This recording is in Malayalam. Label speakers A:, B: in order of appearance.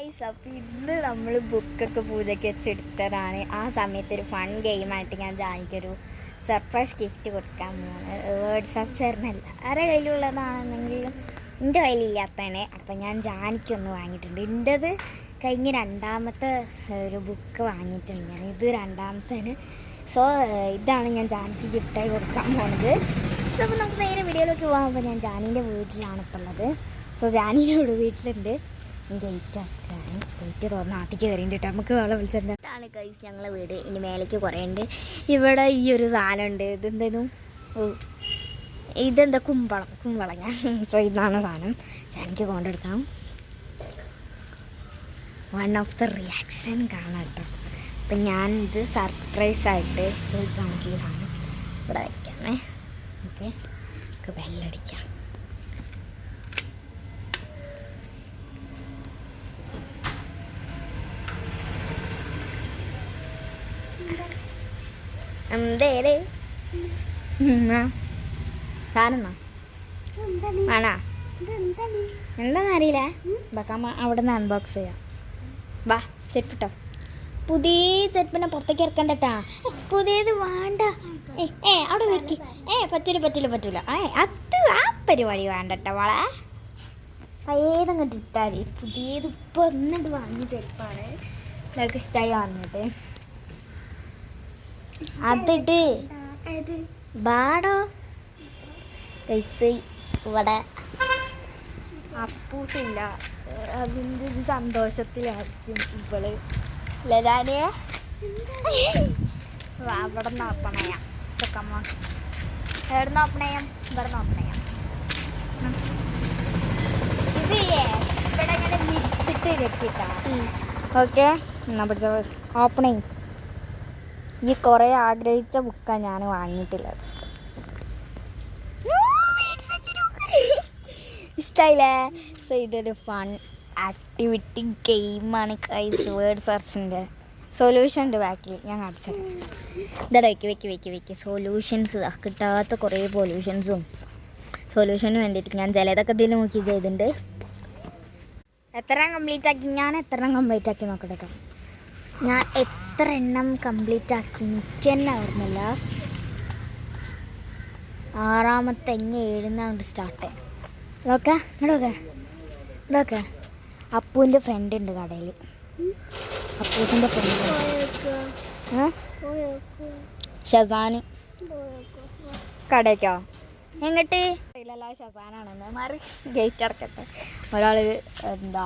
A: ഗൈസ്, അപ്പോൾ ഇന്ന് നമ്മൾ ബുക്കൊക്കെ പൂജയ്ക്ക് വെച്ചെടുത്തതാണ്. ആ സമയത്ത് ഒരു ഫൺ ഗെയിമായിട്ട് ഞാൻ ജാനിക്കൊരു സർപ്രൈസ് ഗിഫ്റ്റ് കൊടുക്കാൻ പോകുന്നത്. വേർഡ് സെർച്ചറിനല്ല, ആരെ കയ്യിലുള്ളതാണെന്നെങ്കിലും എൻ്റെ കയ്യിലില്ലാത്തതാണ്. അപ്പം ഞാൻ ജാനിക്കൊന്ന് വാങ്ങിയിട്ടുണ്ട്. എൻ്റെത് കഴിഞ്ഞ് രണ്ടാമത്തെ ഒരു ബുക്ക് വാങ്ങിയിട്ടുണ്ട് ഞാൻ. ഇത് രണ്ടാമത്തേന്. സോ ഇതാണ് ഞാൻ ജാനിക്ക് ഗിഫ്റ്റായി കൊടുക്കാൻ പോകുന്നത്. സോ അപ്പോൾ നമുക്ക് നേരെ വീഡിയോയിലേക്ക് പോകുമ്പോൾ ഞാൻ ജാനീൻ്റെ വീട്ടിലാണ് ഇപ്പോൾ ഉള്ളത്. സോ ജാനീൻ്റെ വീട്ടിലുണ്ട്. ഗേറ്റ് ആക്കാണ്. ഗേറ്റ് തുറന്ന് നാട്ടിലേക്ക് കയറിയിട്ട് നമുക്ക് വെള്ളം വിളിച്ചത്. ഇതാണ് ഗൈസ് ഞങ്ങളെ വീട്. ഇനി മേലേക്ക് കുറേ ഉണ്ട്. ഇവിടെ ഈ ഒരു സാധനമുണ്ട്. ഇതെന്തേലും ഇതെന്താ കുമ്പളങ്ങ. സോ ഇതാണ് സാധനം. ജാനിക്ക് കൊണ്ടെടുക്കാം. വൺ ഓഫ് ദ റിയാക്ഷൻ കാണാം കേട്ടോ. അപ്പം ഞാനിത് സർപ്രൈസായിട്ട് കാണിക്കുക ഈ സാധനം ഇവിടെ വയ്ക്കാമേ. ഓക്കെ, നമുക്ക് ബെല്ലടിക്കാം. എന്തേടേ സാധനം ആണോ? എന്താണെന്നറിയില്ല. ബക്കാമ്മ അവിടെ നിന്ന് അൺബോക്സ് ചെയ്യാം. വാ, ചെരുപ്പിട്ടോ. പുതിയ ചെരുപ്പിനെ പുറത്തേക്ക് ഇറക്കണ്ടട്ടാ. പുതിയത് വേണ്ട. അവിടെ വെക്കി. പറ്റൂല. അത് ആ പരിപാടി വേണ്ടട്ടോ മോളെ. ഏതങ്ങോട്ട് ഇട്ടാൽ പുതിയത് ഇപ്പോൾ ഒന്നിട്ട് വാങ്ങിയ ചെരുപ്പാണ്. നിങ്ങൾക്ക് ഇഷ്ടമായി വന്നിട്ട് അതിട്ട് ബാടോ കൈസ്. ഇവിടെ അപ്പൂസില്ല, അതിൻ്റെ ഒരു സന്തോഷത്തിലായിരിക്കും ഇവള്. ലലാനെ അവിടെ നോപ്പണയാം. ചെക്കമ്മ എവിടെ നോപ്പണയാം? ഇവിടെ നോപ്പണയാം. ഇത് ഇവിടെ ഇങ്ങനെ വിരിച്ചിട്ട് വെക്കിട്ടാ. ഓക്കെ, എന്നാ പിടിച്ച ഓപ്പണിങ്. ഈ കുറേ ആഗ്രഹിച്ച ബുക്കാണ് ഞാൻ വാങ്ങിയിട്ടുള്ളത്. ഇഷ്ടമായില്ലേ? സോ ഇതൊരു ഫൺ ആക്ടിവിറ്റി ഗെയിമാണ് ഗൈസ്. വേർഡ് സെർച്ചിൻ്റെ സൊല്യൂഷൻ ഉണ്ട് ബാക്കിൽ. ഞാൻ കാണിച്ചത് ഇതാ. വെക്കി സൊല്യൂഷൻസ്. കിട്ടാത്ത കുറേ സൊല്യൂഷന് വേണ്ടിയിട്ട് ഞാൻ ചിലതൊക്കെ ഇതിൽ നോക്കി ചെയ്തിട്ടുണ്ട്. എത്ര കംപ്ലീറ്റ് ആക്കി? ഞാൻ എത്ര കംപ്ലീറ്റ് ആക്കി നോക്കട്ടെ കേട്ടോ. ഞാൻ എത്ര എണ്ണം കംപ്ലീറ്റ് ആക്കി എനിക്ക് തന്നെ ഓർമ്മയില്ല. 6ാമത്തെ 7ാണ്ട് സ്റ്റാർട്ട്. ഇവിടെയൊക്കെ അപ്പൂൻ്റെ ഫ്രണ്ട് ഉണ്ട് കടയിൽ. അപ്പൂസിൻ്റെ ഫ്രണ്ട് ഷസാന്. കടയ്ക്കോ? എങ്ങോട്ട്? ഇല്ലല്ല, ഷസാനാണെന്ന് മാറി. ഗേറ്റ് അടക്കട്ടെ. ഒരാൾ എന്താ